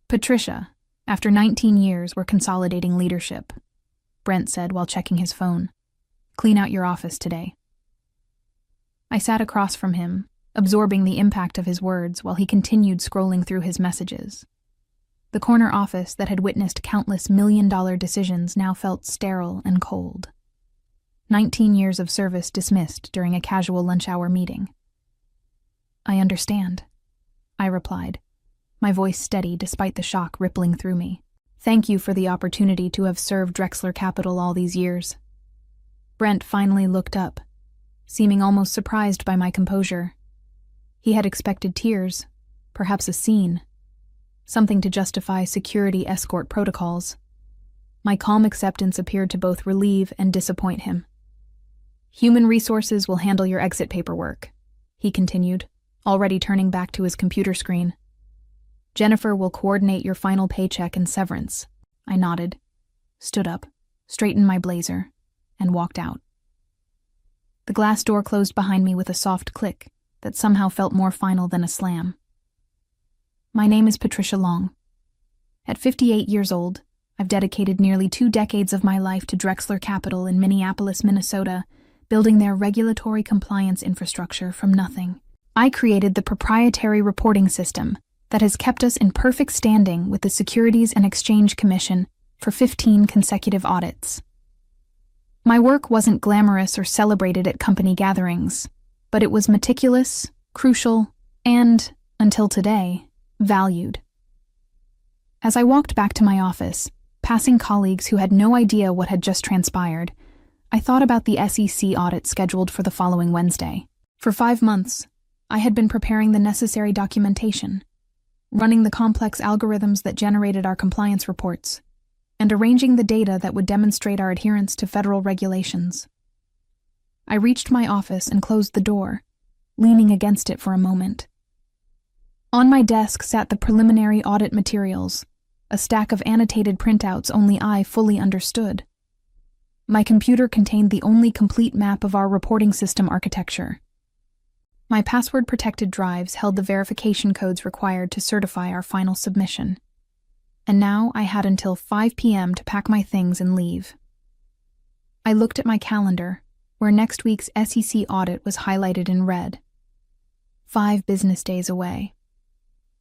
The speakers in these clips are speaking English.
Patricia, after 19 years, we're consolidating leadership, Brent said while checking his phone. Clean out your office today. I sat across from him, absorbing the impact of his words while he continued scrolling through his messages. The corner office that had witnessed countless million-dollar decisions now felt sterile and cold. 19 years of service dismissed during a casual lunch-hour meeting. I understand, I replied, my voice steady despite the shock rippling through me. Thank you for the opportunity to have served Drexler Capital all these years. Brent finally looked up, seeming almost surprised by my composure. He had expected tears, perhaps a scene, something to justify security escort protocols. My calm acceptance appeared to both relieve and disappoint him. Human resources will handle your exit paperwork, he continued, already turning back to his computer screen. Jennifer will coordinate your final paycheck and severance. I nodded, stood up, straightened my blazer, and walked out. The glass door closed behind me with a soft click that somehow felt more final than a slam. My name is Patricia Long. At 58 years old, I've dedicated nearly 2 decades of my life to Drexler Capital in Minneapolis, Minnesota, building their regulatory compliance infrastructure from nothing. I created the proprietary reporting system that has kept us in perfect standing with the Securities and Exchange Commission for 15 consecutive audits. My work wasn't glamorous or celebrated at company gatherings, but it was meticulous, crucial, and, until today, valued. As I walked back to my office, passing colleagues who had no idea what had just transpired, I thought about the SEC audit scheduled for the following Wednesday. For 5 months, I had been preparing the necessary documentation, running the complex algorithms that generated our compliance reports, and arranging the data that would demonstrate our adherence to federal regulations. I reached my office and closed the door, leaning against it for a moment. On my desk sat the preliminary audit materials, a stack of annotated printouts only I fully understood. My computer contained the only complete map of our reporting system architecture. My password-protected drives held the verification codes required to certify our final submission. And now I had until 5 p.m. to pack my things and leave. I looked at my calendar, where next week's SEC audit was highlighted in red. 5 business days away.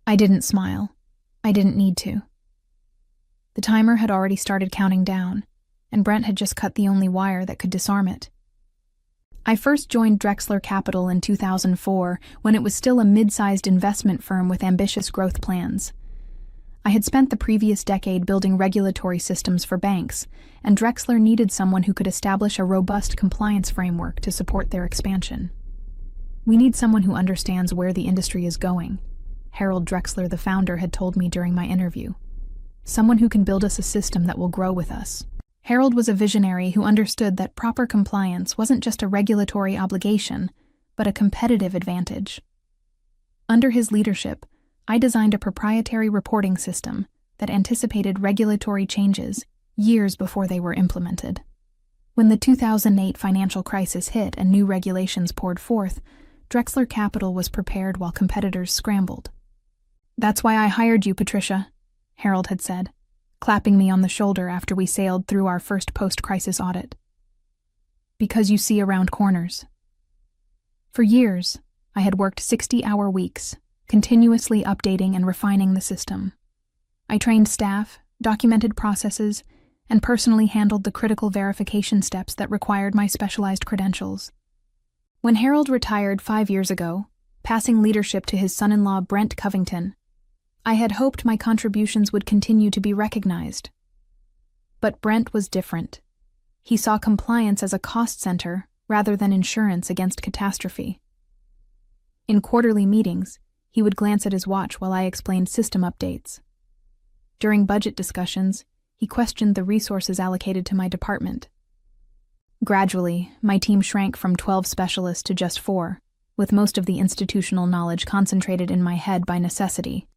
I didn't smile. I didn't need to. The timer had already started counting down, and Brent had just cut the only wire that could disarm it. I first joined Drexler Capital in 2004 when it was still a mid-sized investment firm with ambitious growth plans. I had spent the previous decade building regulatory systems for banks, and Drexler needed someone who could establish a robust compliance framework to support their expansion. We need someone who understands where the industry is going, Harold Drexler, the founder, had told me during my interview. Someone who can build us a system that will grow with us. Harold was a visionary who understood that proper compliance wasn't just a regulatory obligation, but a competitive advantage. Under his leadership, I designed a proprietary reporting system that anticipated regulatory changes years before they were implemented. When the 2008 financial crisis hit and new regulations poured forth, Drexler Capital was prepared while competitors scrambled. "That's why I hired you, Patricia," Harold had said, clapping me on the shoulder after we sailed through our first post-crisis audit. "Because you see around corners." For years, I had worked 60-hour weeks, continuously updating and refining the system. I trained staff, documented processes, and personally handled the critical verification steps that required my specialized credentials. When Harold retired 5 years ago, passing leadership to his son-in-law Brent Covington, I had hoped my contributions would continue to be recognized. But Brent was different. He saw compliance as a cost center rather than insurance against catastrophe. In quarterly meetings, he would glance at his watch while I explained system updates. During budget discussions, he questioned the resources allocated to my department. Gradually, my team shrank from 12 specialists to just 4, with most of the institutional knowledge concentrated in my head by necessity.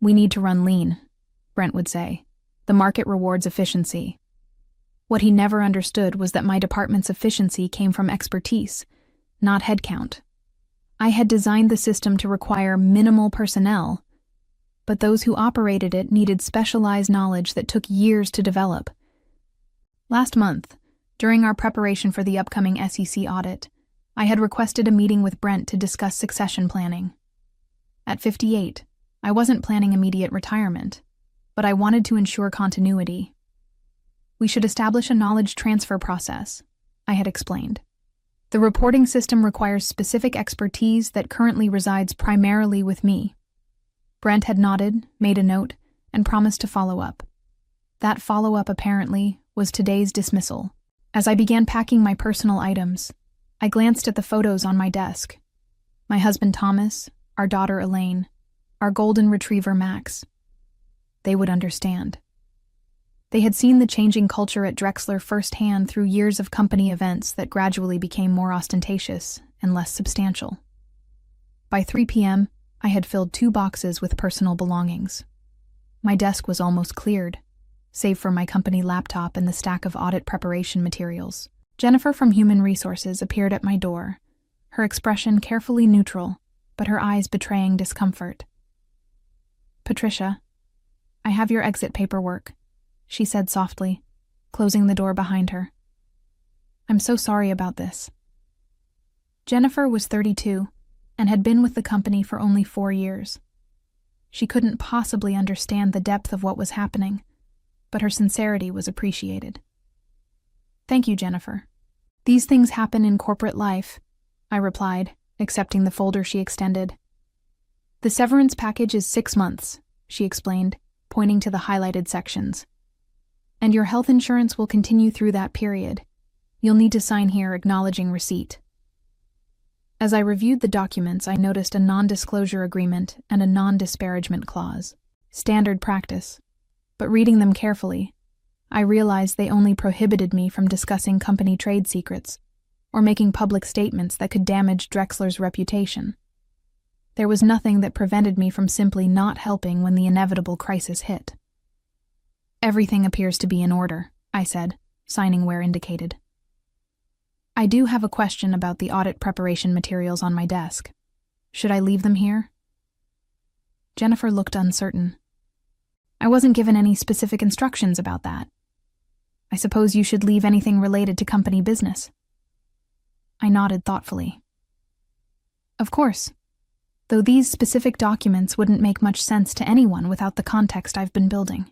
"We need to run lean," Brent would say. "The market rewards efficiency." What he never understood was that my department's efficiency came from expertise, not headcount. I had designed the system to require minimal personnel, but those who operated it needed specialized knowledge that took years to develop. Last month, during our preparation for the upcoming SEC audit, I had requested a meeting with Brent to discuss succession planning. At 58, I wasn't planning immediate retirement, but I wanted to ensure continuity. We should establish a knowledge transfer process, I had explained. The reporting system requires specific expertise that currently resides primarily with me. Brent had nodded, made a note, and promised to follow up. That follow-up, apparently, was today's dismissal. As I began packing my personal items, I glanced at the photos on my desk. My husband Thomas, our daughter Elaine, our golden retriever Max. They would understand. They had seen the changing culture at Drexler firsthand through years of company events that gradually became more ostentatious and less substantial. By 3 p.m., I had filled 2 boxes with personal belongings. My desk was almost cleared, save for my company laptop and the stack of audit preparation materials. Jennifer from Human Resources appeared at my door, her expression carefully neutral, but her eyes betraying discomfort. "Patricia, I have your exit paperwork," she said softly, closing the door behind her. "I'm so sorry about this." Jennifer was 32 and had been with the company for only 4 years. She couldn't possibly understand the depth of what was happening, but her sincerity was appreciated. "Thank you, Jennifer. These things happen in corporate life," I replied, accepting the folder she extended. "The severance package is 6 months," she explained, pointing to the highlighted sections. "And your health insurance will continue through that period. You'll need to sign here acknowledging receipt." As I reviewed the documents, I noticed a non-disclosure agreement and a non-disparagement clause. Standard practice. But reading them carefully, I realized they only prohibited me from discussing company trade secrets or making public statements that could damage Drexler's reputation. There was nothing that prevented me from simply not helping when the inevitable crisis hit. "Everything appears to be in order," I said, signing where indicated. "I do have a question about the audit preparation materials on my desk. Should I leave them here?" Jennifer looked uncertain. "I wasn't given any specific instructions about that. I suppose you should leave anything related to company business." I nodded thoughtfully. "Of course, though these specific documents wouldn't make much sense to anyone without the context I've been building.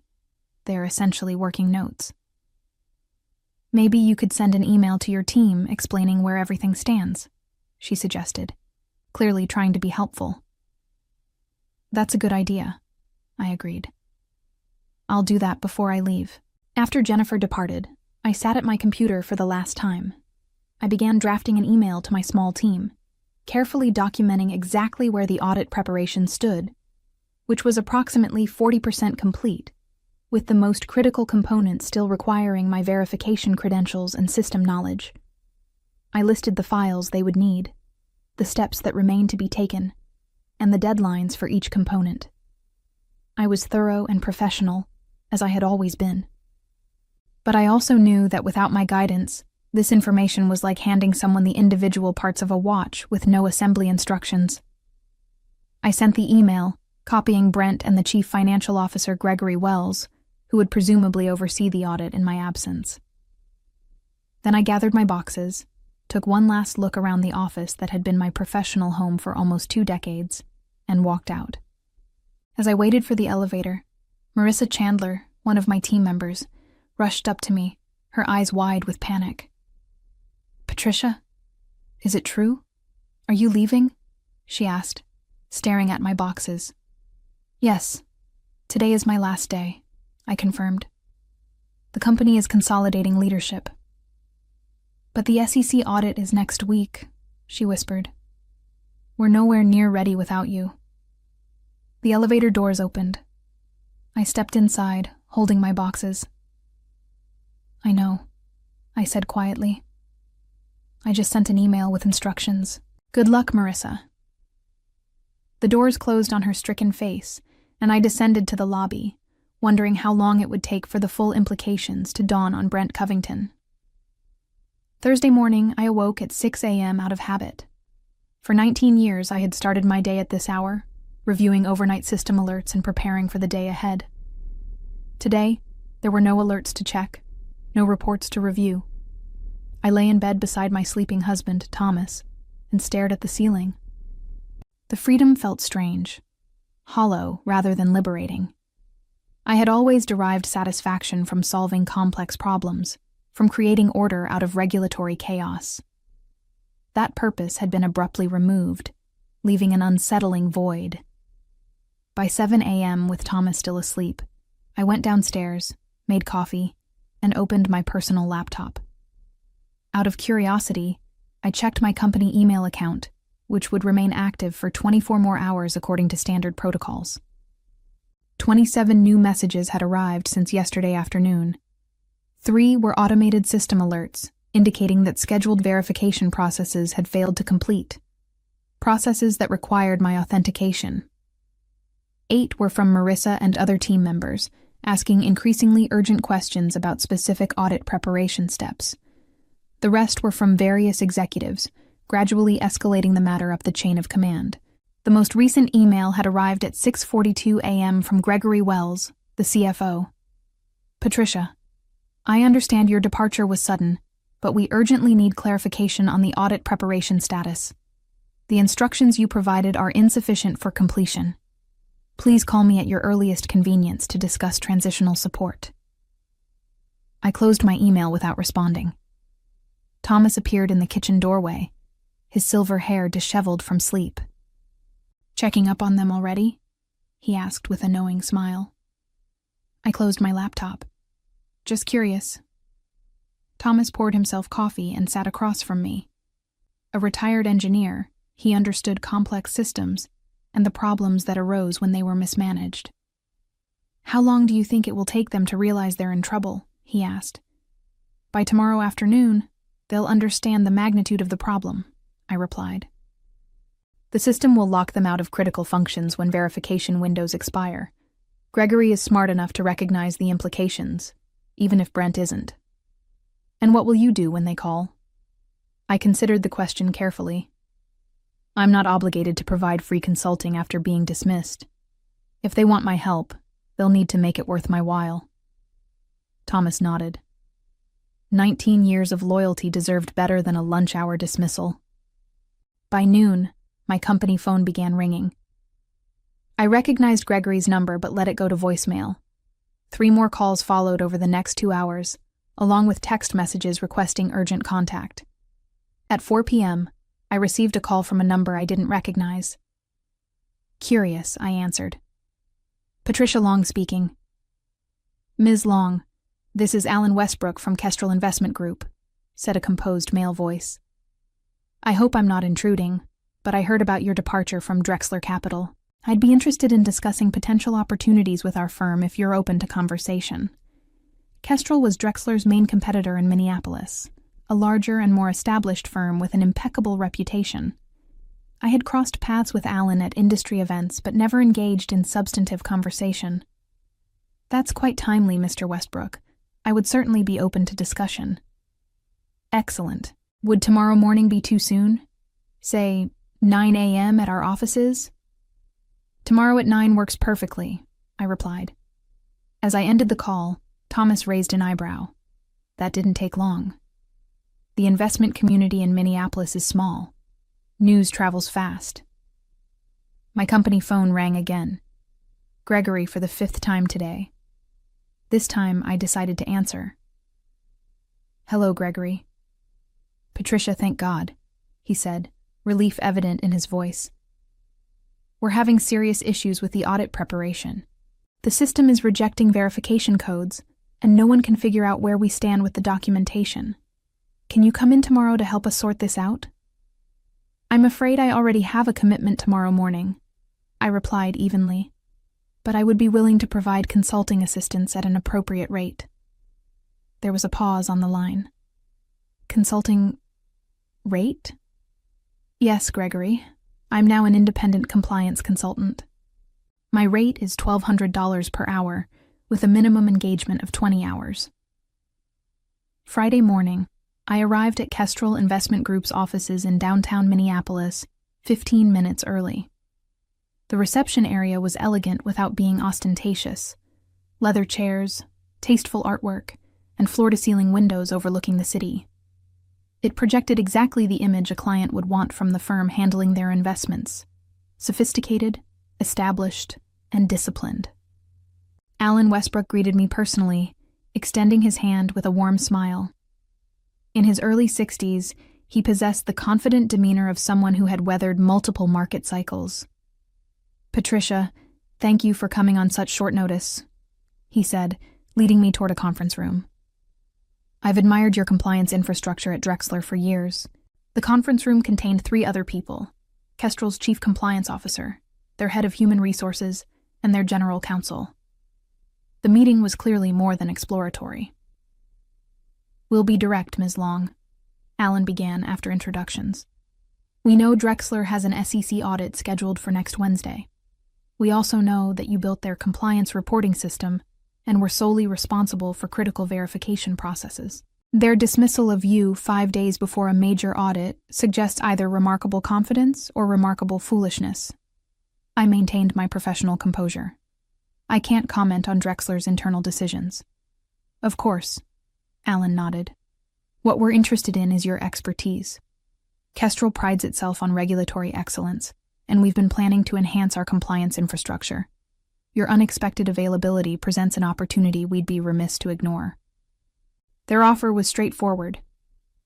They're essentially working notes." "Maybe you could send an email to your team explaining where everything stands," she suggested, clearly trying to be helpful. "That's a good idea," I agreed. "I'll do that before I leave." After Jennifer departed, I sat at my computer for the last time. I began drafting an email to my small team, carefully documenting exactly where the audit preparation stood, which was approximately 40% complete, with the most critical components still requiring my verification credentials and system knowledge. I listed the files they would need, the steps that remained to be taken, and the deadlines for each component. I was thorough and professional, as I had always been. But I also knew that without my guidance, this information was like handing someone the individual parts of a watch with no assembly instructions. I sent the email, copying Brent and the Chief Financial Officer Gregory Wells, who would presumably oversee the audit in my absence. Then I gathered my boxes, took one last look around the office that had been my professional home for almost 2 decades, and walked out. As I waited for the elevator, Marissa Chandler, one of my team members, rushed up to me, her eyes wide with panic. "Patricia, is it true? Are you leaving?" she asked, staring at my boxes. "Yes, today is my last day," I confirmed. "The company is consolidating leadership." "But the SEC audit is next week," she whispered. "We're nowhere near ready without you." The elevator doors opened. I stepped inside, holding my boxes. "I know," I said quietly. "I just sent an email with instructions. Good luck, Marissa." The doors closed on her stricken face, and I descended to the lobby, wondering how long it would take for the full implications to dawn on Brent Covington. Thursday morning, I awoke at 6 a.m. out of habit. For 19 years, I had started my day at this hour, reviewing overnight system alerts and preparing for the day ahead. Today, there were no alerts to check, no reports to review. I lay in bed beside my sleeping husband, Thomas, and stared at the ceiling. The freedom felt strange, hollow rather than liberating. I had always derived satisfaction from solving complex problems, from creating order out of regulatory chaos. That purpose had been abruptly removed, leaving an unsettling void. By 7 a.m., with Thomas still asleep, I went downstairs, made coffee, and opened my personal laptop. Out of curiosity, I checked my company email account, which would remain active for 24 more hours according to standard protocols. 27 new messages had arrived since yesterday afternoon. 3 were automated system alerts, indicating that scheduled verification processes had failed to complete, processes that required my authentication. 8 were from Marissa and other team members, asking increasingly urgent questions about specific audit preparation steps. The rest were from various executives, gradually escalating the matter up the chain of command. The most recent email had arrived at 6:42 a.m. from Gregory Wells, the CFO. Patricia, I understand your departure was sudden, but we urgently need clarification on the audit preparation status. The instructions you provided are insufficient for completion. Please call me at your earliest convenience to discuss transitional support. I closed my email without responding. Thomas appeared in the kitchen doorway, his silver hair disheveled from sleep. Checking up on them already? He asked with a knowing smile. I closed my laptop. Just curious. Thomas poured himself coffee and sat across from me. A retired engineer, he understood complex systems and the problems that arose when they were mismanaged. How long do you think it will take them to realize they're in trouble? He asked. By tomorrow afternoon, they'll understand the magnitude of the problem, I replied. The system will lock them out of critical functions when verification windows expire. Gregory is smart enough to recognize the implications, even if Brent isn't. And what will you do when they call? I considered the question carefully. I'm not obligated to provide free consulting after being dismissed. If they want my help, they'll need to make it worth my while. Thomas nodded. 19 years of loyalty deserved better than a lunch-hour dismissal. By noon, my company phone began ringing. I recognized Gregory's number but let it go to voicemail. 3 more calls followed over the next 2 hours, along with text messages requesting urgent contact. At 4 p.m., I received a call from a number I didn't recognize. Curious, I answered. Patricia Long speaking. Ms. Long, this is Alan Westbrook from Kestrel Investment Group, said a composed male voice. I hope I'm not intruding, but I heard about your departure from Drexler Capital. I'd be interested in discussing potential opportunities with our firm if you're open to conversation. Kestrel was Drexler's main competitor in Minneapolis, a larger and more established firm with an impeccable reputation. I had crossed paths with Alan at industry events but never engaged in substantive conversation. That's quite timely, Mr. Westbrook. I would certainly be open to discussion. Excellent. Would tomorrow morning be too soon? Say, 9 a.m. at our offices? Tomorrow at 9 works perfectly, I replied. As I ended the call, Thomas raised an eyebrow. That didn't take long. The investment community in Minneapolis is small. News travels fast. My company phone rang again. Gregory for the 5th time today. This time, I decided to answer. Hello, Gregory. Patricia, thank God, he said, relief evident in his voice. We're having serious issues with the audit preparation. The system is rejecting verification codes, and no one can figure out where we stand with the documentation. Can you come in tomorrow to help us sort this out? I'm afraid I already have a commitment tomorrow morning, I replied evenly, but I would be willing to provide consulting assistance at an appropriate rate. There was a pause on the line. Consulting rate? Yes, Gregory. I'm now an independent compliance consultant. My rate is $1,200 per hour, with a minimum engagement of 20 hours. Friday morning, I arrived at Kestrel Investment Group's offices in downtown Minneapolis 15 minutes early. The reception area was elegant without being ostentatious. Leather chairs, tasteful artwork, and floor-to-ceiling windows overlooking the city. It projected exactly the image a client would want from the firm handling their investments: sophisticated, established, and disciplined. Alan Westbrook greeted me personally, extending his hand with a warm smile. In his early 60s, he possessed the confident demeanor of someone who had weathered multiple market cycles. "Patricia, thank you for coming on such short notice," he said, leading me toward a conference room. "I've admired your compliance infrastructure at Drexler for years." The conference room contained 3 other people: Kestrel's chief compliance officer, their head of human resources, and their general counsel. The meeting was clearly more than exploratory. "We'll be direct, Ms. Long," Alan began after introductions. "We know Drexler has an SEC audit scheduled for next Wednesday. We also know that you built their compliance reporting system and were solely responsible for critical verification processes. Their dismissal of you 5 days before a major audit suggests either remarkable confidence or remarkable foolishness." I maintained my professional composure. "I can't comment on Drexler's internal decisions." "Of course," Alan nodded. "What we're interested in is your expertise. Kestrel prides itself on regulatory excellence, and we've been planning to enhance our compliance infrastructure. Your unexpected availability presents an opportunity we'd be remiss to ignore." Their offer was straightforward: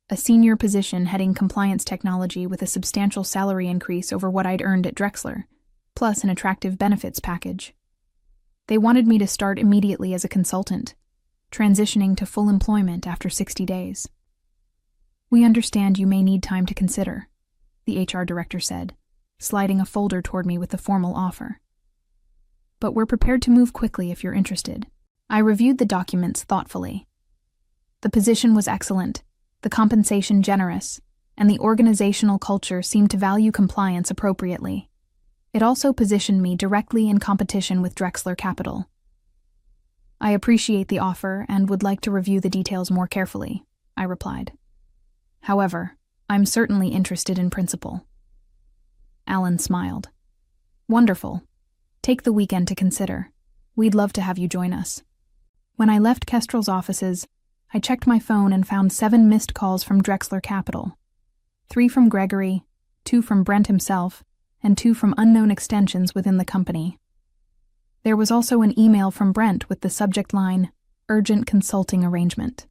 a senior position heading compliance technology with a substantial salary increase over what I'd earned at Drexler, plus an attractive benefits package. They wanted me to start immediately as a consultant, transitioning to full employment after 60 days. "We understand you may need time to consider," the HR director said, sliding a folder toward me with the formal offer. "But we're prepared to move quickly if you're interested." I reviewed the documents thoughtfully. The position was excellent, the compensation generous, and the organizational culture seemed to value compliance appropriately. It also positioned me directly in competition with Drexler Capital. "I appreciate the offer and would like to review the details more carefully," I replied. "However, I'm certainly interested in principle." Alan smiled. "Wonderful. Take the weekend to consider. We'd love to have you join us." When I left Kestrel's offices, I checked my phone and found 7 missed calls from Drexler Capital. 3 from Gregory, 2 from Brent himself, and 2 from unknown extensions within the company. There was also an email from Brent with the subject line, "Urgent Consulting Arrangement."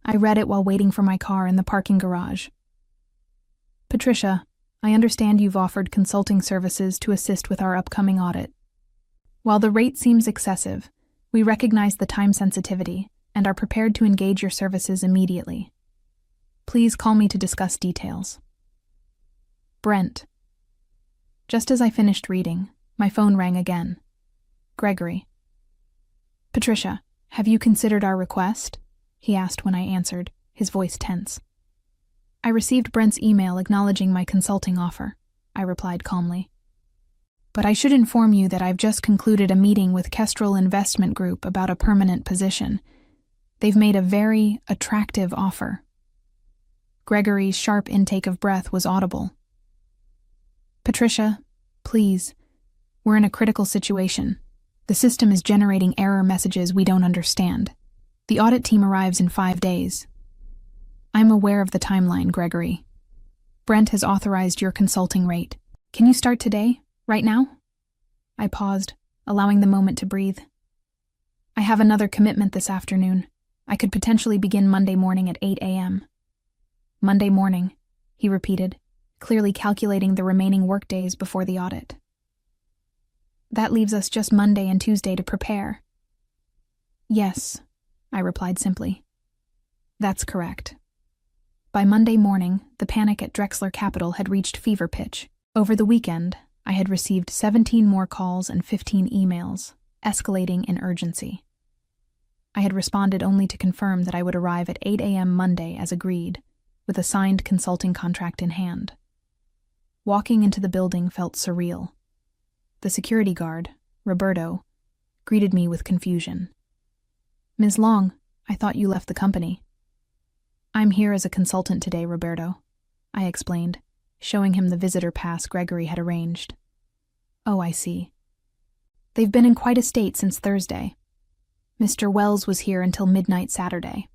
I read it while waiting for my car in the parking garage. "Patricia, I understand you've offered consulting services to assist with our upcoming audit. While the rate seems excessive, we recognize the time sensitivity and are prepared to engage your services immediately. Please call me to discuss details." Brent. Just as I finished reading, my phone rang again. Gregory. "Patricia, have you considered our request?" he asked when I answered, his voice tense. "I received Brent's email acknowledging my consulting offer," I replied calmly. "But I should inform you that I've just concluded a meeting with Kestrel Investment Group about a permanent position. They've made a very attractive offer." Gregory's sharp intake of breath was audible. "Patricia, please, we're in a critical situation. The system is generating error messages we don't understand. The audit team arrives in 5 days. I'm aware of the timeline, Gregory. Brent has authorized your consulting rate. Can you start today, right now?" I paused, allowing the moment to breathe. "I have another commitment this afternoon. I could potentially begin Monday morning at 8 a.m. "Monday morning," he repeated, clearly calculating the remaining workdays before the audit. "That leaves us just Monday and Tuesday to prepare." "Yes," I replied simply. "That's correct." By Monday morning, the panic at Drexler Capital had reached fever pitch. Over the weekend, I had received 17 more calls and 15 emails, escalating in urgency. I had responded only to confirm that I would arrive at 8 a.m. Monday as agreed, with a signed consulting contract in hand. Walking into the building felt surreal. The security guard, Roberto, greeted me with confusion. "Ms. Long, I thought you left the company." "I'm here as a consultant today, Roberto," I explained, showing him the visitor pass Gregory had arranged. Oh, I see. They've been in quite a state since Thursday. Mr. Wells was here until midnight Saturday.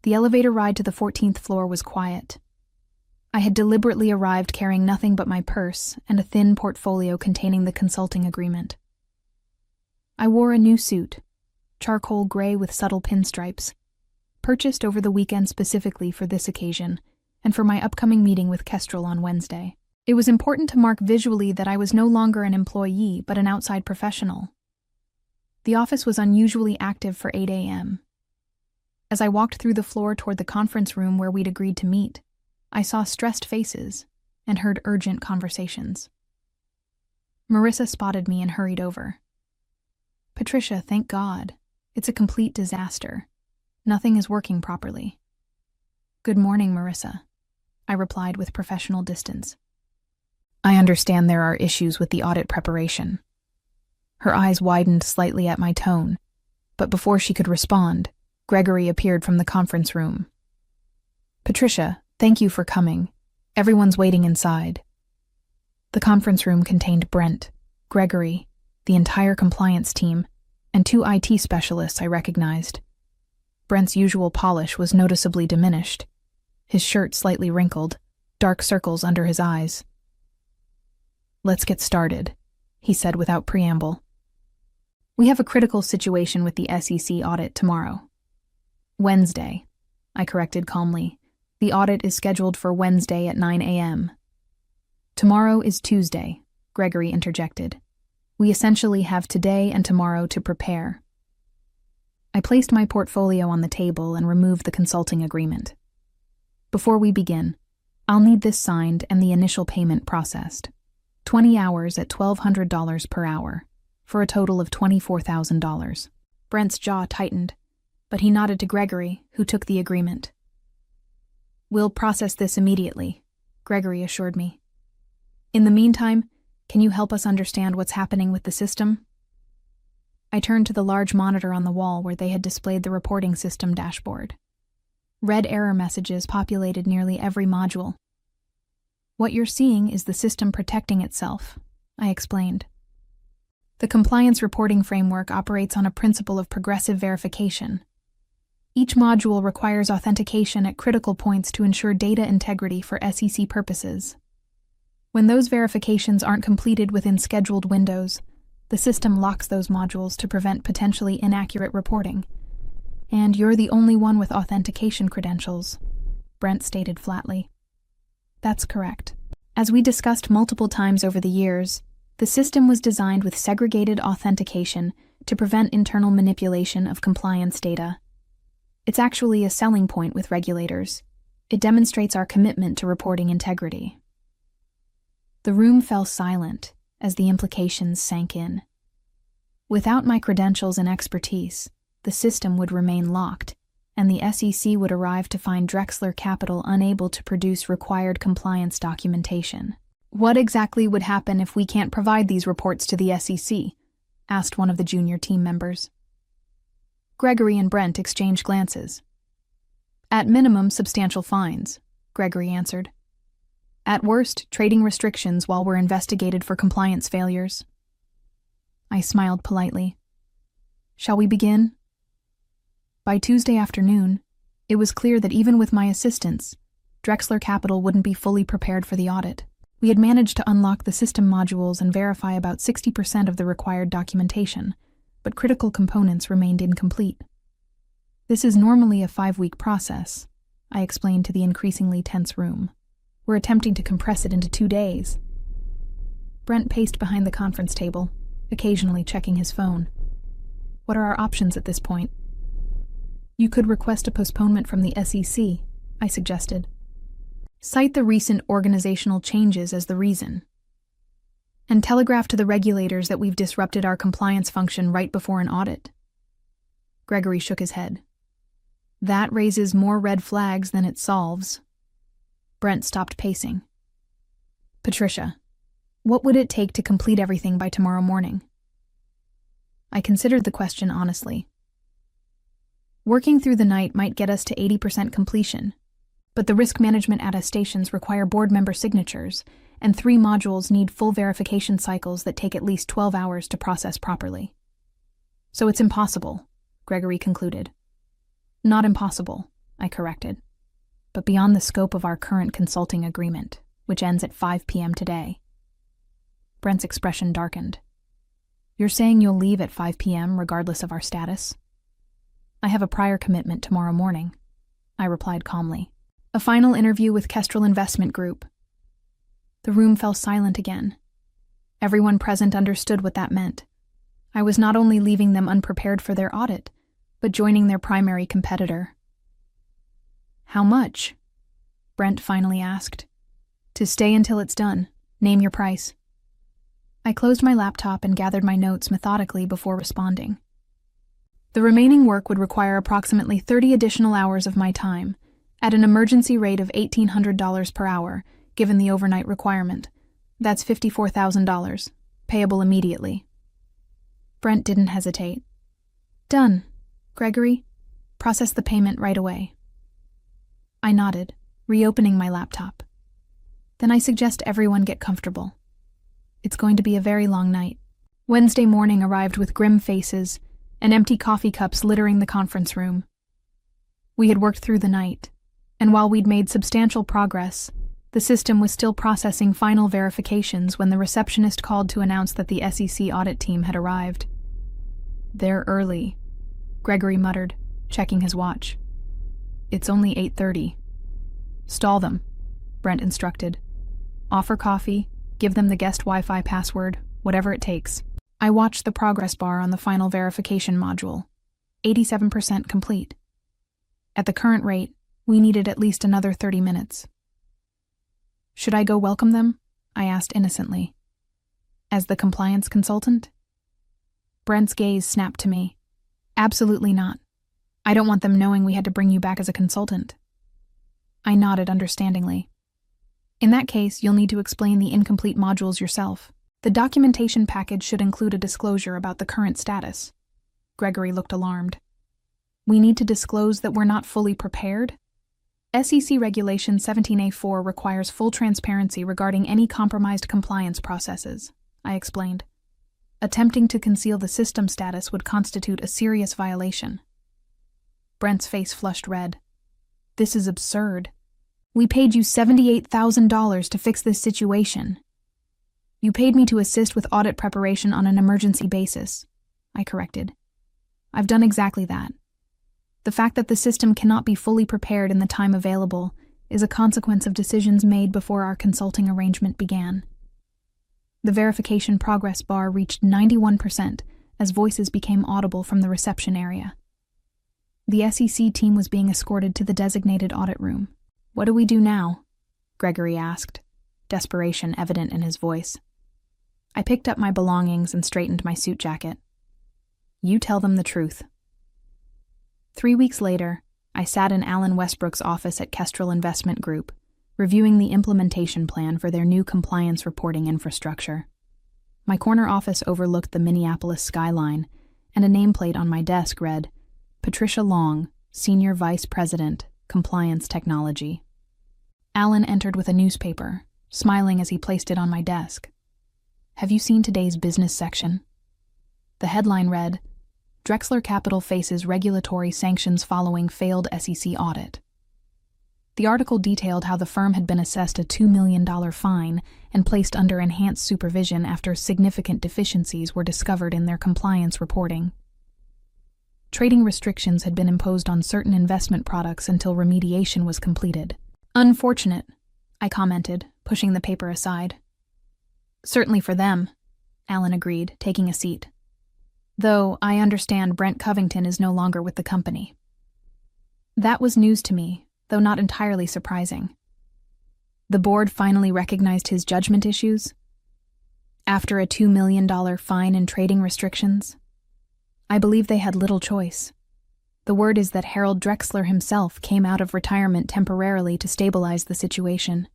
The elevator ride to the 14th floor was quiet. I had deliberately arrived carrying nothing but my purse and a thin portfolio containing the consulting agreement. I wore a new suit, charcoal gray with subtle pinstripes, purchased over the weekend specifically for this occasion and for my upcoming meeting with Kestrel on Wednesday. It was important to mark visually that I was no longer an employee but an outside professional. The office was unusually active for 8 a.m. As I walked through the floor toward the conference room where we'd agreed to meet, I saw stressed faces and heard urgent conversations. Marissa spotted me and hurried over. Patricia, thank God. It's a complete disaster. Nothing is working properly. Good morning, Marissa, I replied with professional distance. I understand there are issues with the audit preparation. Her eyes widened slightly at my tone, but before she could respond, Gregory appeared from the conference room. Patricia, thank you for coming. Everyone's waiting inside. The conference room contained Brent, Gregory, the entire compliance team, and 2 IT specialists I recognized. Brent's usual polish was noticeably diminished, his shirt slightly wrinkled, dark circles under his eyes. Let's get started, he said without preamble. We have a critical situation with the SEC audit tomorrow. Wednesday, I corrected calmly. The audit is scheduled for Wednesday at 9 a.m. Tomorrow is Tuesday, Gregory interjected. We essentially have today and tomorrow to prepare. I placed my portfolio on the table and removed the consulting agreement. Before we begin, I'll need this signed and the initial payment processed. 20 hours at $1,200 per hour, for a total of $24,000. Brent's jaw tightened, but he nodded to Gregory, who took the agreement. We'll process this immediately, Gregory assured me. In the meantime, can you help us understand what's happening with the system? I turned to the large monitor on the wall where they had displayed the reporting system dashboard. Red error messages populated nearly every module. What you're seeing is the system protecting itself, I explained. The compliance reporting framework operates on a principle of progressive verification. Each module requires authentication at critical points to ensure data integrity for SEC purposes. When those verifications aren't completed within scheduled windows, the system locks those modules to prevent potentially inaccurate reporting. And you're the only one with authentication credentials, Brent stated flatly. That's correct. As we discussed multiple times over the years, the system was designed with segregated authentication to prevent internal manipulation of compliance data. It's actually a selling point with regulators. It demonstrates our commitment to reporting integrity. The room fell silent as the implications sank in. Without my credentials and expertise, the system would remain locked, and the SEC would arrive to find Drexler Capital unable to produce required compliance documentation. What exactly would happen if we can't provide these reports to the SEC? Asked one of the junior team members. Gregory and Brent exchanged glances. At minimum, substantial fines, Gregory answered. At worst, trading restrictions while we're investigated for compliance failures. I smiled politely. Shall we begin? By Tuesday afternoon, it was clear that even with my assistance, Drexler Capital wouldn't be fully prepared for the audit. We had managed to unlock the system modules and verify about 60% of the required documentation, but critical components remained incomplete. This is normally a 5-week process, I explained to the increasingly tense room. We're attempting to compress it into 2 days. Brent paced behind the conference table, occasionally checking his phone. What are our options at this point? You could request a postponement from the SEC, I suggested. Cite the recent organizational changes as the reason. And telegraph to the regulators that we've disrupted our compliance function right before an audit. Gregory shook his head. That raises more red flags than it solves. Brent stopped pacing. Patricia, what would it take to complete everything by tomorrow morning? I considered the question honestly. Working through the night might get us to 80% completion, but the risk management attestations require board member signatures, and 3 modules need full verification cycles that take at least 12 hours to process properly. So it's impossible, Gregory concluded. Not impossible, I corrected, but beyond the scope of our current consulting agreement, which ends at 5 p.m. today. Brent's expression darkened. You're saying you'll leave at 5 p.m. regardless of our status? I have a prior commitment tomorrow morning, I replied calmly. A final interview with Kestrel Investment Group. The room fell silent again. Everyone present understood what that meant. I was not only leaving them unprepared for their audit, but joining their primary competitor. How much? Brent finally asked. To stay until it's done. Name your price. I closed my laptop and gathered my notes methodically before responding. The remaining work would require approximately 30 additional hours of my time, at an emergency rate of $1,800 per hour, given the overnight requirement. That's $54,000, payable immediately. Brent didn't hesitate. Done, Gregory. Process the payment right away. I nodded, reopening my laptop. Then I suggest everyone get comfortable. It's going to be a very long night. Wednesday morning arrived with grim faces and empty coffee cups littering the conference room. We had worked through the night, and while we'd made substantial progress, the system was still processing final verifications when the receptionist called to announce that the SEC audit team had arrived. They're early, Gregory muttered, checking his watch. It's only 8:30. Stall them, Brent instructed. Offer coffee, give them the guest Wi-Fi password, whatever it takes. I watched the progress bar on the final verification module. 87% complete. At the current rate, we needed at least another 30 minutes. Should I go welcome them? I asked innocently. As the compliance consultant? Brent's gaze snapped to me. Absolutely not. I don't want them knowing we had to bring you back as a consultant. I nodded understandingly. In that case, you'll need to explain the incomplete modules yourself. The documentation package should include a disclosure about the current status. Gregory looked alarmed. We need to disclose that we're not fully prepared? SEC Regulation 17A4 requires full transparency regarding any compromised compliance processes, I explained. Attempting to conceal the system status would constitute a serious violation. Brent's face flushed red. This is absurd. We paid you $78,000 to fix this situation. You paid me to assist with audit preparation on an emergency basis, I corrected. I've done exactly that. The fact that the system cannot be fully prepared in the time available is a consequence of decisions made before our consulting arrangement began. The verification progress bar reached 91% as voices became audible from the reception area. The SEC team was being escorted to the designated audit room. What do we do now? Gregory asked, desperation evident in his voice. I picked up my belongings and straightened my suit jacket. You tell them the truth. 3 weeks later, I sat in Alan Westbrook's office at Kestrel Investment Group, reviewing the implementation plan for their new compliance reporting infrastructure. My corner office overlooked the Minneapolis skyline, and a nameplate on my desk read, Patricia Long, Senior Vice President, Compliance Technology. Alan entered with a newspaper, smiling as he placed it on my desk. Have you seen today's business section? The headline read, Drexler Capital faces regulatory sanctions following failed SEC audit. The article detailed how the firm had been assessed a $2 million fine and placed under enhanced supervision after significant deficiencies were discovered in their compliance reporting. Trading restrictions had been imposed on certain investment products until remediation was completed. Unfortunate, I commented, pushing the paper aside. Certainly for them, Alan agreed, taking a seat. Though I understand Brent Covington is no longer with the company. That was news to me, though not entirely surprising. The board finally recognized his judgment issues. After a $2 million fine and trading restrictions, I believe they had little choice. The word is that Harold Drexler himself came out of retirement temporarily to stabilize the situation.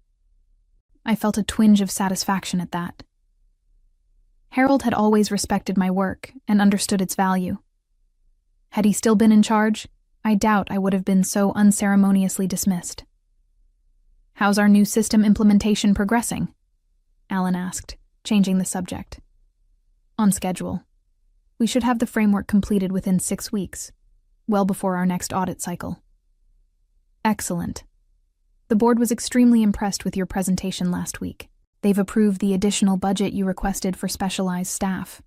I felt a twinge of satisfaction at that. Harold had always respected my work and understood its value. Had he still been in charge, I doubt I would have been so unceremoniously dismissed. How's our new system implementation progressing? Alan asked, changing the subject. On schedule. We should have the framework completed within 6 weeks, well before our next audit cycle. Excellent. The board was extremely impressed with your presentation last week. They've approved the additional budget you requested for specialized staff.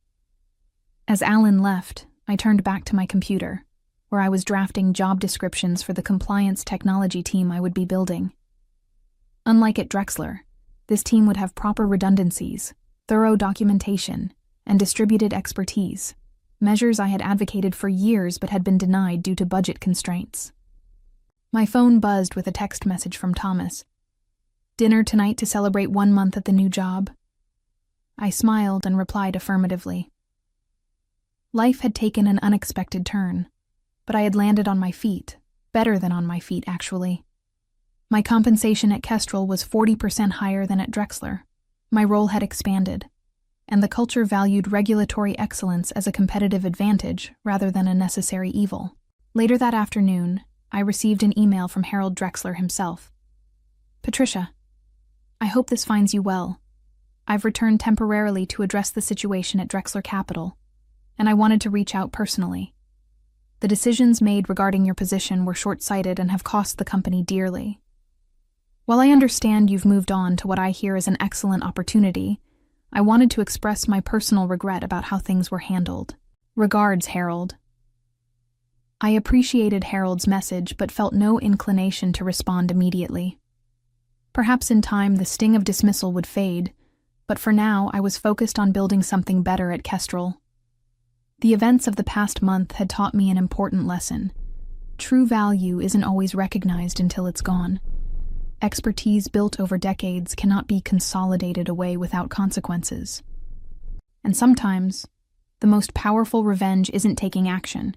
As Alan left, I turned back to my computer, where I was drafting job descriptions for the compliance technology team I would be building. Unlike at Drexler, this team would have proper redundancies, thorough documentation, and distributed expertise, measures I had advocated for years but had been denied due to budget constraints. My phone buzzed with a text message from Thomas. Dinner tonight to celebrate 1 month at the new job? I smiled and replied affirmatively. Life had taken an unexpected turn, but I had landed on my feet, better than on my feet, actually. My compensation at Kestrel was 40% higher than at Drexler. My role had expanded, and the culture valued regulatory excellence as a competitive advantage rather than a necessary evil. Later that afternoon, I received an email from Harold Drexler himself. Patricia, I hope this finds you well. I've returned temporarily to address the situation at Drexler Capital, and I wanted to reach out personally. The decisions made regarding your position were short-sighted and have cost the company dearly. While I understand you've moved on to what I hear is an excellent opportunity, I wanted to express my personal regret about how things were handled. Regards, Harold. I appreciated Harold's message but felt no inclination to respond immediately. Perhaps in time the sting of dismissal would fade, but for now I was focused on building something better at Kestrel. The events of the past month had taught me an important lesson. True value isn't always recognized until it's gone. Expertise built over decades cannot be consolidated away without consequences. And sometimes, the most powerful revenge isn't taking action.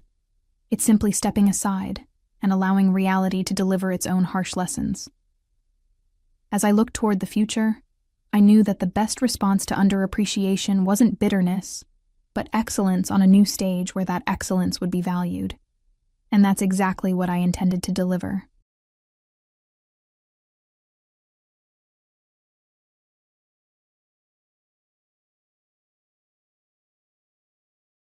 It's simply stepping aside and allowing reality to deliver its own harsh lessons. As I looked toward the future, I knew that the best response to underappreciation wasn't bitterness, but excellence on a new stage where that excellence would be valued. And that's exactly what I intended to deliver.